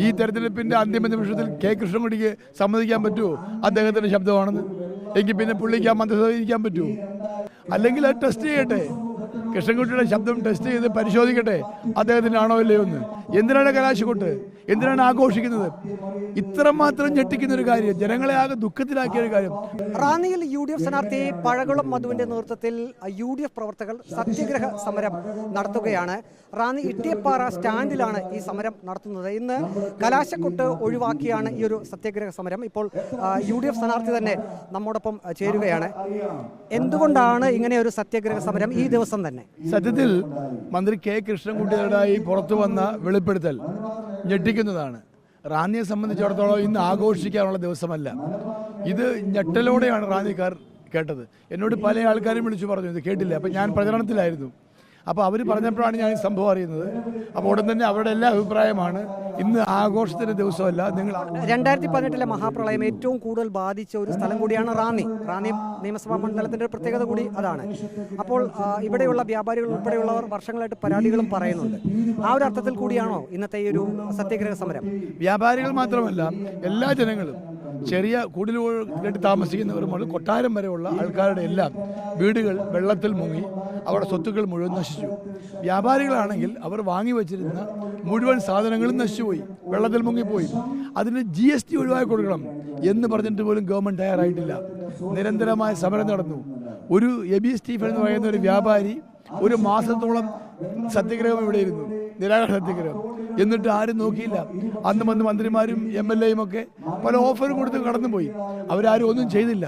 ഈ തെരഞ്ഞെടുപ്പിൻ്റെ അന്തിമ നിമിഷത്തിൽ കെ കൃഷ്ണൻകുട്ടിക്ക് സമ്മതിക്കാൻ പറ്റുമോ അദ്ദേഹത്തിൻ്റെ ശബ്ദമാണെന്ന്? എങ്കിൽ പിന്നെ പുള്ളിക്ക് ആ മന്ത്രിസഭ ഇരിക്കാൻ പറ്റുമോ? അല്ലെങ്കിൽ അത് ടെസ്റ്റ് ചെയ്യട്ടെ, കൃഷ്ണൻകുട്ടിയുടെ ശബ്ദം ടെസ്റ്റ് ചെയ്ത് പരിശോധിക്കട്ടെ അദ്ദേഹത്തിൻ്റെ ആണോ ഇല്ലയോ എന്ന്. എന്തിനാണ് കലാശക്കൊട്ട്? എന്തിനാണ് ആഘോഷിക്കുന്നത്? ഇത്രമാത്രം ഞെട്ടിക്കുന്ന ഒരു കാര്യം, ജനങ്ങളെ ആകെ ദുഃഖത്തിലാക്കിയ ഒരു കാര്യം. റാന്നിയിൽ UDF സ്ഥാനാർത്ഥി പഴകുളം മധുവിന്റെ നേതൃത്വത്തിൽ UDF പ്രവർത്തകർ സത്യഗ്രഹ സമരം നടത്തുകയാണ്. റാന്നി ഇട്ടിയപ്പാറ സ്റ്റാൻഡിലാണ് ഈ സമരം നടത്തുന്നത്. ഇന്ന് കലാശക്കൊട്ട് ഒഴിവാക്കിയാണ് ഈ ഒരു സത്യഗ്രഹ സമരം. ഇപ്പോൾ UDF സ്ഥാനാർത്ഥി തന്നെ നമ്മോടൊപ്പം ചേരുകയാണ്. എന്തുകൊണ്ടാണ് ഇങ്ങനെ ഒരു സത്യഗ്രഹ സമരം ഈ ദിവസം തന്നെ? സത്യത്തിൽ മന്ത്രി കെ കൃഷ്ണൻകുട്ടിയുടേതായി പുറത്തു വന്ന വെളിപ്പെടുത്തൽ ഞെട്ടിക്കുന്നതാണ്. റാന്നിയെ സംബന്ധിച്ചിടത്തോളം ഇന്ന് ആഘോഷിക്കാനുള്ള ദിവസമല്ല. ഇത് ഞെട്ടലോടെയാണ് റാന്നിക്കാർ കേട്ടത്. എന്നോട് പല ആൾക്കാരും വിളിച്ചു പറഞ്ഞു, ഇത് കേട്ടില്ല. അപ്പം ഞാൻ പ്രചരണത്തിലായിരുന്നു. അപ്പോൾ അവർ പറഞ്ഞപ്പോഴാണ് ഞാൻ ഈ സംഭവം അറിയുന്നത്. അപ്പോൾ ഉടൻ തന്നെ അവരുടെ എല്ലാ അഭിപ്രായമാണ് ഇന്ന് ആഘോഷത്തിൻ്റെ ദിവസമല്ല. നിങ്ങൾ 2018 മഹാപ്രളയം ഏറ്റവും കൂടുതൽ ബാധിച്ച ഒരു സ്ഥലം കൂടിയാണ് റാന്നി. റാന്നി നിയമസഭാ മണ്ഡലത്തിൻ്റെ ഒരു പ്രത്യേകത കൂടി അതാണ്. അപ്പോൾ ഇവിടെയുള്ള വ്യാപാരികൾ ഉൾപ്പെടെയുള്ളവർ വർഷങ്ങളായിട്ട് പരാതികളും പറയുന്നുണ്ട്. ആ ഒരു അർത്ഥത്തിൽ കൂടിയാണോ ഇന്നത്തെ ഈ ഒരു സത്യഗ്രഹ സമരം? വ്യാപാരികൾ മാത്രമല്ല, എല്ലാ ജനങ്ങളും, ചെറിയ കുടിലുകൾ താമസിക്കുന്നവർ മുതൽ കൊട്ടാരം വരെയുള്ള ആൾക്കാരുടെ എല്ലാം വീടുകൾ വെള്ളത്തിൽ മുങ്ങി, അവരുടെ സ്വത്തുക്കൾ മുഴുവൻ നശിച്ചു. വ്യാപാരികളാണെങ്കിൽ അവർ വാങ്ങി വച്ചിരുന്ന മുഴുവൻ സാധനങ്ങളും നശിച്ചുപോയി, വെള്ളത്തിൽ മുങ്ങിപ്പോയി. അതിന് GST ഒഴിവാക്കി കൊടുക്കണം എന്ന് പറഞ്ഞിട്ട് പോലും ഗവൺമെൻറ് തയ്യാറായിട്ടില്ല. നിരന്തരമായ സമരം നടന്നു. ഒരു എബി സ്റ്റീഫൻ എന്ന് പറയുന്ന ഒരു വ്യാപാരി ഒരു മാസത്തോളം സത്യഗ്രഹം ഇവിടെ ഇരുന്നു, നിരാകരണ സത്യഗ്രഹം. എന്നിട്ട് ആരും നോക്കിയില്ല. അന്ന് വന്ന് മന്ത്രിമാരും MLA യും ഒക്കെ പല ഓഫറും കൊടുത്ത് കടന്നുപോയി. അവരാരും ഒന്നും ചെയ്തില്ല.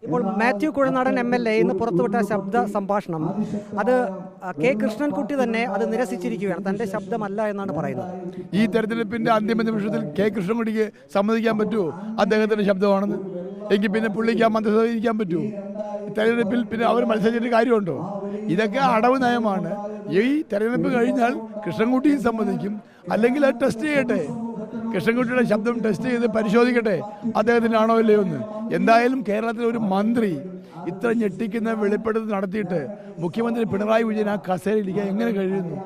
ഇപ്പോൾ മാത്യു കുഴനാടൻ MLA ഇന്ന് പുറത്തുവിട്ട ശബ്ദ സംഭാഷണം, അത് കെ കൃഷ്ണൻകുട്ടി തന്നെ അത് നിരസിച്ചിരിക്കുകയാണ്. തൻ്റെ ശബ്ദമല്ല എന്നാണ് പറയുന്നത്. ഈ തെരഞ്ഞെടുപ്പിൻ്റെ അന്തിമ നിമിഷത്തിൽ കെ കൃഷ്ണൻകുട്ടിക്ക് സമ്മതിക്കാൻ പറ്റുമോ അദ്ദേഹത്തിൻ്റെ ശബ്ദമാണെന്ന്? എങ്കിൽ പിന്നെ പുള്ളിക്ക് ആ മന്ത്രിസഭ ഇരിക്കാൻ പറ്റുമോ? തെരഞ്ഞെടുപ്പിൽ പിന്നെ അവർ മത്സരിച്ചിട്ട് കാര്യമുണ്ടോ? ഇതൊക്കെ അടവ് നയമാണ്. ഈ തെരഞ്ഞെടുപ്പ് കഴിഞ്ഞാൽ കൃഷ്ണൻകുട്ടിയും സമ്മതിക്കും. അല്ലെങ്കിൽ അത് ടെസ്റ്റ് ചെയ്യട്ടെ, കൃഷ്ണൻകുട്ടിയുടെ ശബ്ദം ടെസ്റ്റ് ചെയ്ത് പരിശോധിക്കട്ടെ അദ്ദേഹത്തിൻ്റെ ആണോ ഇല്ലയോ എന്ന്. എന്തായാലും കേരളത്തിലെ ഒരു മന്ത്രി ഇത്ര ഞെട്ടിക്കുന്ന വെളിപ്പെടുത്തൽ നടത്തിയിട്ട് മുഖ്യമന്ത്രി പിണറായി വിജയൻ ആ കസേരയിലിരിക്കാൻ എങ്ങനെ കഴിയുന്നു?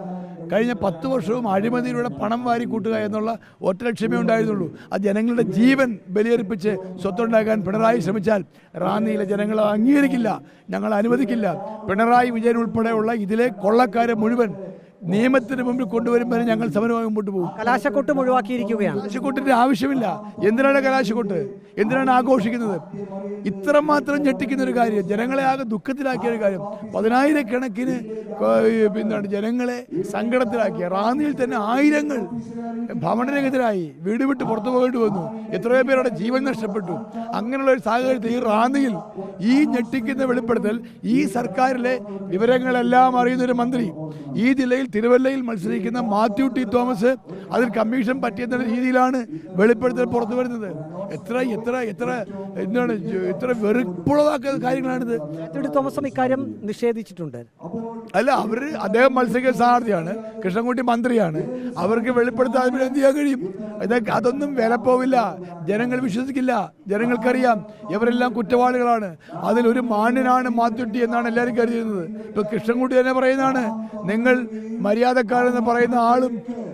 കഴിഞ്ഞ 10 വർഷവും അഴിമതിയിലൂടെ പണം വാരി കൂട്ടുക എന്നുള്ള ഒറ്റ ലക്ഷ്യമേ ഉണ്ടായിരുന്നുള്ളൂ. ആ ജനങ്ങളുടെ ജീവൻ ബലിയർപ്പിച്ച് സ്വത്തുണ്ടാക്കാൻ പിണറായി ശ്രമിച്ചാൽ റാന്നിയിലെ ജനങ്ങൾ അംഗീകരിക്കില്ല, ഞങ്ങൾ അനുവദിക്കില്ല. പിണറായി വിജയൻ ഉൾപ്പെടെയുള്ള ഇതിലെ കൊള്ളക്കാരെ മുഴുവൻ നിയമത്തിന് മുമ്പിൽ കൊണ്ടുവരുമ്പോൾ ഞങ്ങൾ സമരമായി മുമ്പോട്ട് പോകും. കലാശക്കൊട്ടും ഒഴിവാക്കിയിരിക്കുകയാണ്. കലാശക്കൊട്ടിന്റെ ആവശ്യമില്ല. എന്തിനാണ് കലാശക്കൊട്ട്? എന്തിനാണ് ആഘോഷിക്കുന്നത്? ഇത്രമാത്രം ഞെട്ടിക്കുന്ന ഒരു കാര്യം, ജനങ്ങളെ ആകെ ദുഃഖത്തിലാക്കിയ ഒരു കാര്യം. 10,000-കണക്കിന് പിന്നാണ് ജനങ്ങളെ സങ്കടത്തിലാക്കിയ. റാന്നിയിൽ തന്നെ ആയിരങ്ങൾ ഭവനരഹിതരായി, വീട് വിട്ട് പുറത്തു പോകേണ്ടി വന്നു. എത്രയോ പേരുടെ ജീവൻ നഷ്ടപ്പെട്ടു. അങ്ങനെയുള്ള ഒരു സാഹചര്യത്തിൽ ഈ റാന്നിയിൽ ഈ ഞെട്ടിക്കുന്ന വെളിപ്പെടുത്തൽ, ഈ സർക്കാരിലെ വിവരങ്ങളെല്ലാം അറിയുന്നൊരു മന്ത്രി, ഈ ജില്ലയിൽ തിരുവല്ലയിൽ മത്സരിക്കുന്ന മാത്യു ടി തോമസ് അതിൽ കമ്മീഷൻ പറ്റിയെന്ന രീതിയിലാണ് വെളിപ്പെടുത്തൽ പുറത്തു വരുന്നത്. എത്ര വെറുപ്പുള്ളതാക്കുന്ന കാര്യങ്ങളാണിത്. മാത്യു ടി തോമസും ഇക്കാര്യം നിഷേധിച്ചിട്ടുണ്ട്. അല്ല, അദ്ദേഹം മത്സരിക്കുന്ന സ്ഥാനാർത്ഥിയാണ്, കൃഷ്ണൻകുട്ടി മന്ത്രിയാണ്. അവർക്ക് വെളിപ്പെടുത്താൻ എന്ത് ചെയ്യാൻ കഴിയും? ഇതൊക്കെ അതൊന്നും വില പോവില്ല. ജനങ്ങൾ വിശ്വസിക്കില്ല. ജനങ്ങൾക്കറിയാം ഇവരെല്ലാം കുറ്റവാളികളാണ്. അതിലൊരു മാന്യനാണ് മാത്യു ടി എന്നാണ് എല്ലാവരും കരുതുന്നത്. ഇപ്പൊ കൃഷ്ണൻകുട്ടി തന്നെ പറയുന്നതാണ്, നിങ്ങൾ മര്യാദക്കാരെന്ന് പറയുന്ന ആളും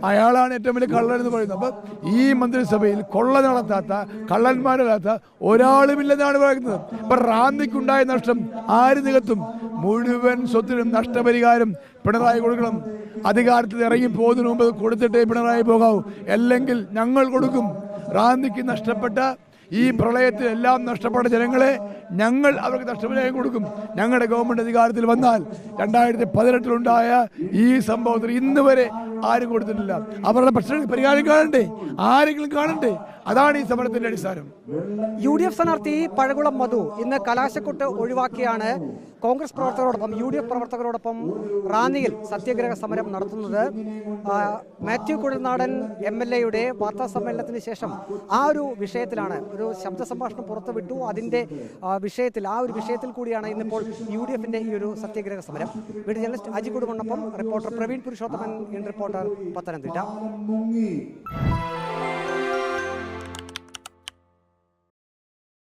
അയാളാണ് ഏറ്റവും വലിയ കള്ളൻ എന്ന് പറയുന്നത്. അപ്പം ഈ മന്ത്രിസഭയിൽ കൊള്ള നടത്താത്ത, കള്ളന്മാരില്ലാത്ത ഒരാളുമില്ലെന്നാണ് പറയുന്നത്. ഇപ്പൊ റാന്നിക്കുണ്ടായ നഷ്ടം ആര് നികത്തും? മുഴുവൻ സ്വത്തിനും നഷ്ടപരിഹാരം പിണറായി കൊടുക്കണം. അധികാരത്തിൽ ഇറങ്ങി പോകുന്നതിന് മുമ്പ് കൊടുത്തിട്ടേ പിണറായി പോകാവൂ, അല്ലെങ്കിൽ ഞങ്ങൾ കൊടുക്കും. റാന്നിക്ക് നഷ്ടപ്പെട്ട ഈ പ്രളയത്തിൽ എല്ലാം നഷ്ടപ്പെട്ട ജനങ്ങളെ ഞങ്ങൾ അവർക്ക് നഷ്ടപരിഹാരം കൊടുക്കും. ഞങ്ങളുടെ ഗവൺമെൻറ് അധികാരത്തിൽ വന്നാൽ 2018 ഈ സംഭവത്തിൽ ഇന്ന് വരെ ആരും കൊടുത്തിട്ടില്ല. അവരുടെ പ്രശ്നങ്ങൾക്ക് പരിഹാരം കാണണ്ടേ? ആരെങ്കിലും കാണണ്ടേ? അതാണ് ഈ സമരത്തിന്റെ അടിസ്ഥാനം. UDF സ്ഥാനാർത്ഥി പഴകുളം മധു ഇന്ന് കലാശക്കൊട്ട് ഒഴിവാക്കിയാണ് കോൺഗ്രസ് പ്രവർത്തകരോടൊപ്പം UDF പ്രവർത്തകരോടൊപ്പം റാന്നിയിൽ സത്യഗ്രഹ സമരം നടത്തുന്നത്. മാത്യു കുഴൽനാടൻ MLA വാർത്താ സമ്മേളനത്തിന് ശേഷം ആ ഒരു വിഷയത്തിലാണ് ഒരു ശബ്ദ സംഭാഷണം പുറത്തുവിട്ടു. അതിൻ്റെ വിഷയത്തിൽ, ആ ഒരു വിഷയത്തിൽ കൂടിയാണ് ഇന്നിപ്പോൾ UDFന്റെ ഈ ഒരു സത്യഗ്രഹ സമരം. വീഡിയോ ജേർണലിസ്റ്റ് അജി കുടുംബനൊപ്പം reporter Praveen Purushothaman, in reporter, Pathanamthitta.